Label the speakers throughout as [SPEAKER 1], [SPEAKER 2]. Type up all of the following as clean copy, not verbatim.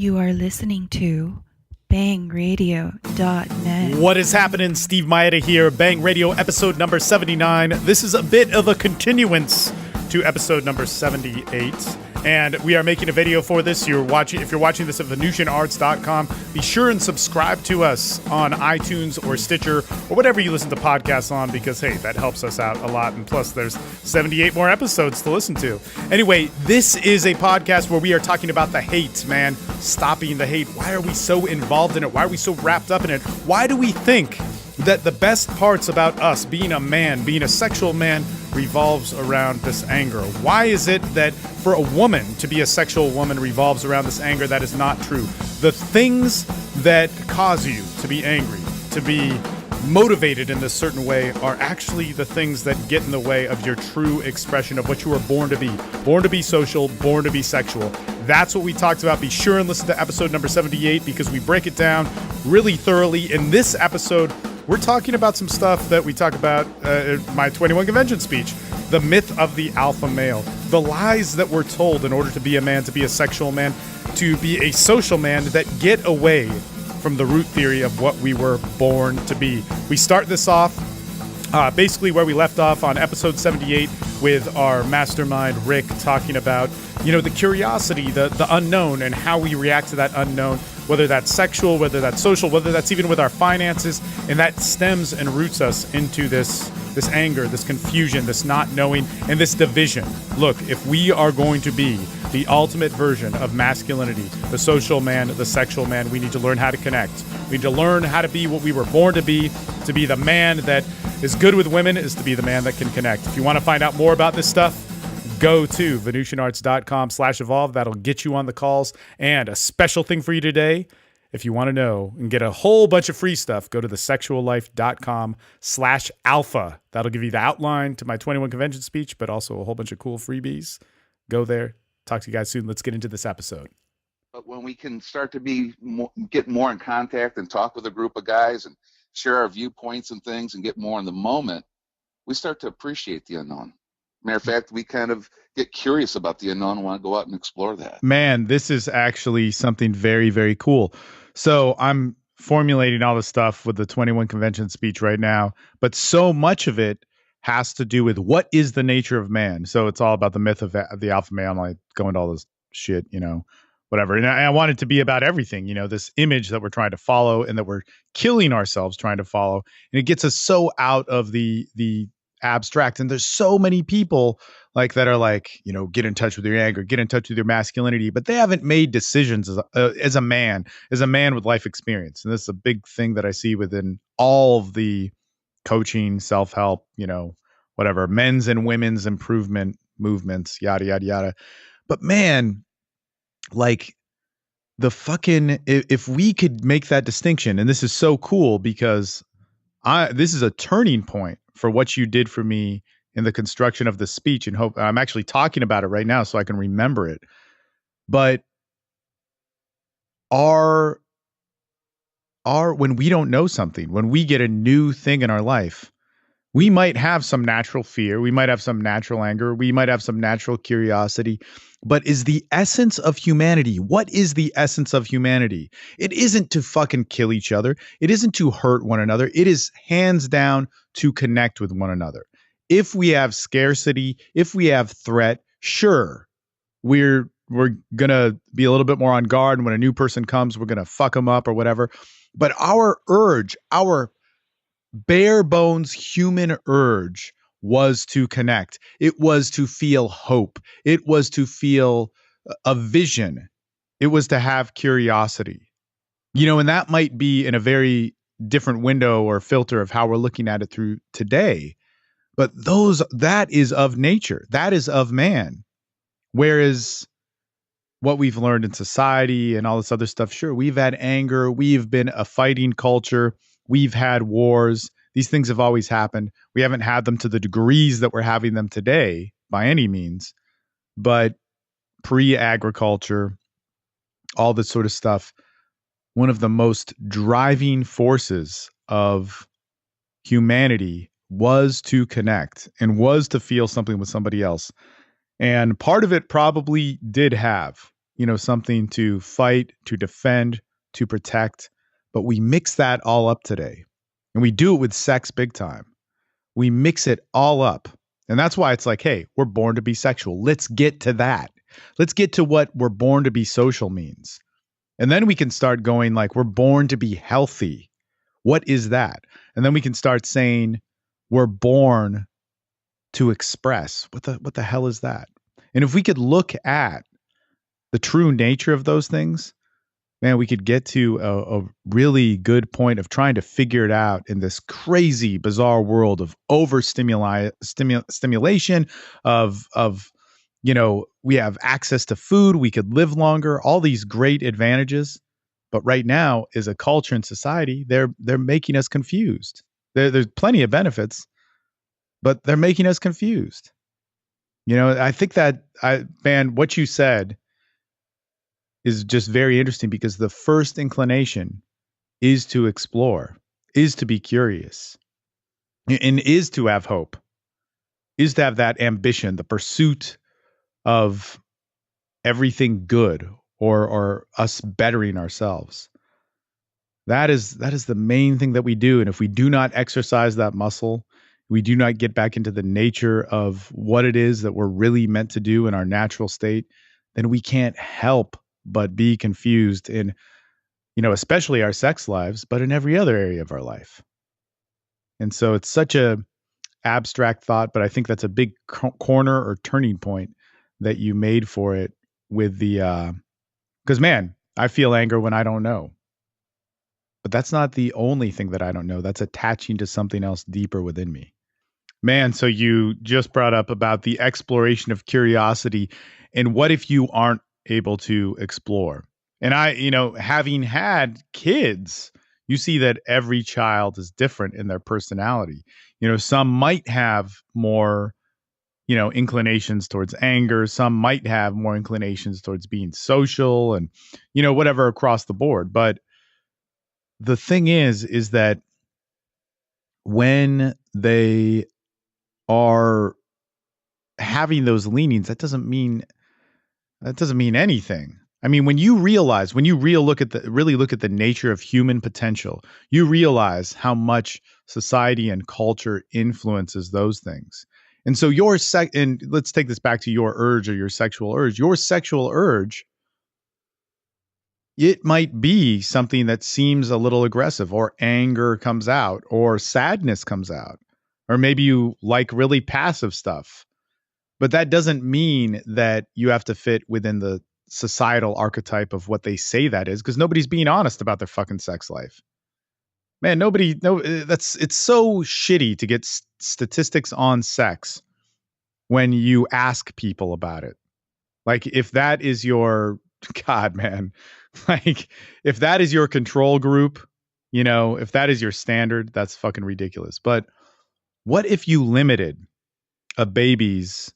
[SPEAKER 1] You are listening to bangradio.net.
[SPEAKER 2] What is happening? Steve Maeda here, Bang Radio episode number 79. This is a bit of a continuance to episode number 78. And we are making a video for this. If you're watching this at VenusianArts.com, be sure and subscribe to us on iTunes or Stitcher or whatever you listen to podcasts on, because, hey, that helps us out a lot. And plus, there's 78 more episodes to listen to. Anyway, this is a podcast where we are talking about the hate, man. Stopping the hate. Why are we so involved in it? Why are we so wrapped up in it? Why do we think that the best parts about us, being a man, being a sexual man, revolves around this anger? Why is it that for a woman to be a sexual woman revolves around this anger? That is not true. The things that cause you to be angry, to be motivated in this certain way, are actually the things that get in the way of your true expression of what you were born to be. Born to be social, born to be sexual. That's what we talked about. Be sure and listen to episode number 78 because we break it down really thoroughly. In this episode, we're talking about some stuff that we talk about in my 21 convention speech. The myth of the alpha male. The lies that we're told in order to be a man, to be a sexual man, to be a social man, that get away from the root theory of what we were born to be. We start this off basically where we left off on episode 78 with our mastermind, Rick, talking about, the curiosity, the unknown, and how we react to that unknown, whether that's sexual, whether that's social, whether that's even with our finances. And that stems and roots us into this anger, this confusion, this not knowing, and this division. Look, if we are going to be the ultimate version of masculinity, the social man, the sexual man, we need to learn how to connect. We need to learn how to be what we were born to be the man that is good with women, is to be the man that can connect. If you want to find out more about this stuff, go to VenusianArts.com/evolve. That'll get you on the calls. And a special thing for you today, if you want to know and get a whole bunch of free stuff, go to thesexuallife.com/alpha. That'll give you the outline to my 21 convention speech, but also a whole bunch of cool freebies. Go there. Talk to you guys soon. Let's get into this episode.
[SPEAKER 3] But when we can start to get more in contact and talk with a group of guys and share our viewpoints and things and get more in the moment, we start to appreciate the unknown. Matter of fact, we kind of get curious about the unknown and want to go out and explore that.
[SPEAKER 2] Man, this is actually something very, very cool. So I'm formulating all this stuff with the 21 convention speech right now, but so much of it has to do with what is the nature of man. So it's all about the myth of the alpha male. I'm like going to all this shit, whatever. And I want it to be about everything, this image that we're trying to follow and that we're killing ourselves trying to follow. And it gets us so out of the abstract. And there's so many people that are get in touch with your anger, get in touch with your masculinity, but they haven't made decisions as a man with life experience. And this is a big thing that I see within all of the coaching, self-help, whatever, men's and women's improvement movements, yada, yada, yada. But man, if we could make that distinction, and this is so cool because this is a turning point for what you did for me in the construction of the speech, and hope I'm actually talking about it right now so I can remember it. But when we don't know something, when we get a new thing in our life, we might have some natural fear, we might have some natural anger, we might have some natural curiosity, but is the essence of humanity, what is the essence of humanity? It isn't to fucking kill each other. It isn't to hurt one another. It is hands down to connect with one another. If we have scarcity, if we have threat, sure, we're going to be a little bit more on guard. And when a new person comes, we're going to fuck them up or whatever. But our urge, our bare bones human urge was to connect. It was to feel hope. It was to feel a vision. It was to have curiosity. And that might be in a very different window or filter of how we're looking at it through today. But that is of nature. That is of man. Whereas what we've learned in society and all this other stuff, sure, we've had anger. We've been a fighting culture. We've had wars. These things have always happened. We haven't had them to the degrees that we're having them today by any means. But pre-agriculture, all this sort of stuff, one of the most driving forces of humanity was to connect and was to feel something with somebody else. And part of it probably did have, something to fight, to defend, to protect, but we mix that all up today. And we do it with sex big time. We mix it all up. And that's why it's like, hey, we're born to be sexual. Let's get to that. Let's get to what we're born to be social means. And then we can start going like, we're born to be healthy. What is that? And then we can start saying, we're born to express. What the hell is that? And if we could look at the true nature of those things, man, we could get to a really good point of trying to figure it out in this crazy, bizarre world of stimulation, of we have access to food, we could live longer, all these great advantages. But right now, as a culture and society, they're making us confused. There's plenty of benefits, but they're making us confused. I think that what you said is just very interesting, because the first inclination is to explore, is to be curious, and is to have hope, is to have that ambition, the pursuit of everything good or us bettering ourselves. That is the main thing that we do. And if we do not exercise that muscle, we do not get back into the nature of what it is that we're really meant to do in our natural state, then we can't help but be confused in, especially our sex lives, but in every other area of our life. And so it's such a abstract thought, but I think that's a big corner or turning point that you made for it with the, because man, I feel anger when I don't know. But that's not the only thing that I don't know. That's attaching to something else deeper within me. Man, so you just brought up about the exploration of curiosity, and what if you aren't able to explore? And I, having had kids, you see that every child is different in their personality. Some might have more, inclinations towards anger. Some might have more inclinations towards being social and, whatever across the board. But the thing is that when they are having those leanings, that doesn't mean anything. I mean, when you really look at the nature of human potential, you realize how much society and culture influences those things. And so and let's take this back to your urge or your sexual urge. Your sexual urge, it might be something that seems a little aggressive, or anger comes out, or sadness comes out, or maybe you like really passive stuff. But that doesn't mean that you have to fit within the societal archetype of what they say that is, because nobody's being honest about their fucking sex life. Man, it's so shitty to get statistics on sex when you ask people about it. Like, if that is your, God, man, like, if that is your control group, if that is your standard, that's fucking ridiculous. But what if you limited a baby's,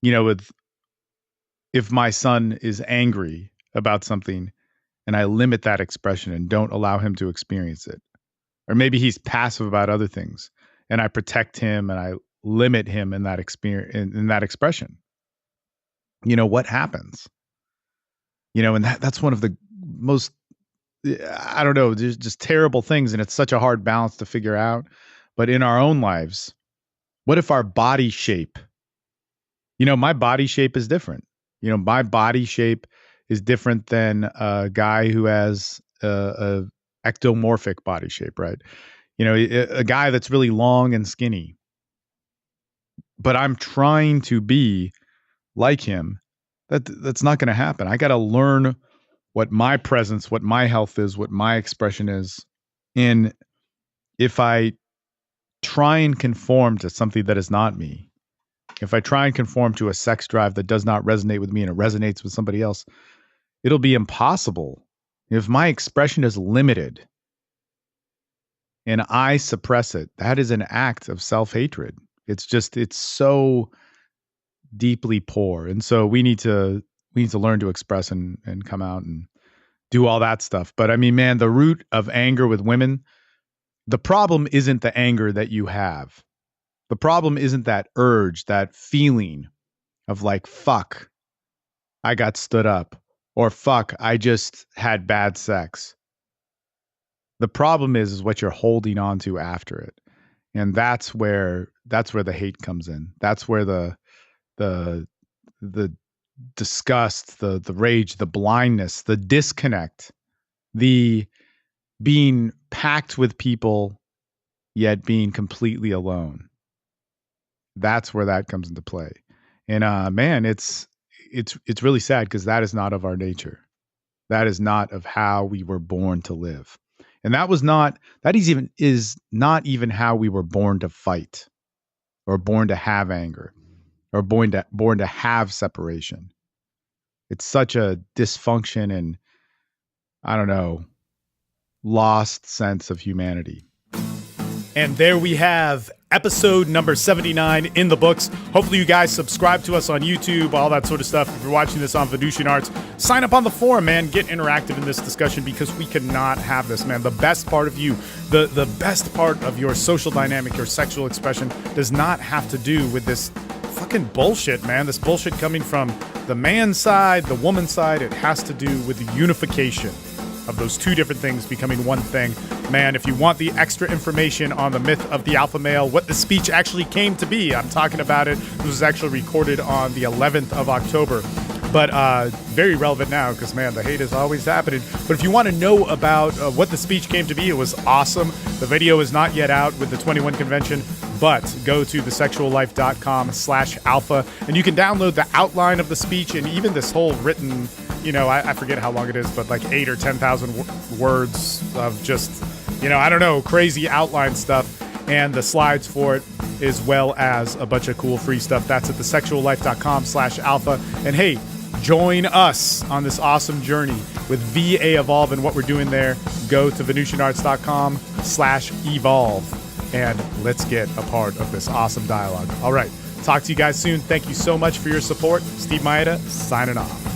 [SPEAKER 2] if my son is angry about something and I limit that expression and don't allow him to experience it, or maybe he's passive about other things and I protect him and I limit him in that experience, in that expression, what happens? And that's one of the most, I don't know, there's just terrible things. And it's such a hard balance to figure out. But in our own lives, what if our body shape, my body shape is different. My body shape is different than a guy who has a ectomorphic body shape, right? A guy that's really long and skinny. But I'm trying to be like him. That's not going to happen. I got to learn what my presence, what my health is, what my expression is. And if I try and conform to something that is not me, if I try and conform to a sex drive that does not resonate with me and it resonates with somebody else, it'll be impossible. If my expression is limited and I suppress it, that is an act of self-hatred. It's so deeply poor. And so we need to learn to express and come out and do all that stuff. But I mean, man, the root of anger with women, the problem isn't the anger that you have. The problem isn't that urge, that feeling of like, fuck, I got stood up. or fuck, I just had bad sex. The problem is what you're holding on to after it. And that's where the hate comes in. That's where the the disgust, the rage, the blindness, the disconnect, the being packed with people yet being completely alone. That's where that comes into play. And man, it's really sad because that is not of our nature. That is not of how we were born to live. And is not even how we were born to fight or born to have anger or born to have separation. It's such a dysfunction and, I don't know, lost sense of humanity. And there we have episode number 79 in the books. Hopefully you guys subscribe to us on YouTube, all that sort of stuff. If you're watching this on Venusian Arts, sign up on the forum, man. Get interactive in this discussion because we cannot have this, man. The best part of you, the best part of your social dynamic, your sexual expression does not have to do with this fucking bullshit, man. This bullshit coming from the man side, the woman side. It has to do with the unification of those two different things becoming one thing. Man, if you want the extra information on the myth of the alpha male, what the speech actually came to be, I'm talking about it. This was actually recorded on the 11th of October. But very relevant now because, man, the hate is always happening. But if you want to know about what the speech came to be, it was awesome. The video is not yet out with the 21 convention, but go to thesexuallife.com/alpha and you can download the outline of the speech and even this whole written, I forget how long it is, but like 8,000 or 10,000 words of just, I don't know, crazy outline stuff and the slides for it, as well as a bunch of cool free stuff. That's at thesexuallife.com/alpha. And hey, join us on this awesome journey with VA Evolve and what we're doing there. Go to venusianarts.com/evolve and let's get a part of this awesome dialogue. All right. Talk to you guys soon. Thank you so much for your support. Steve Maeda signing off.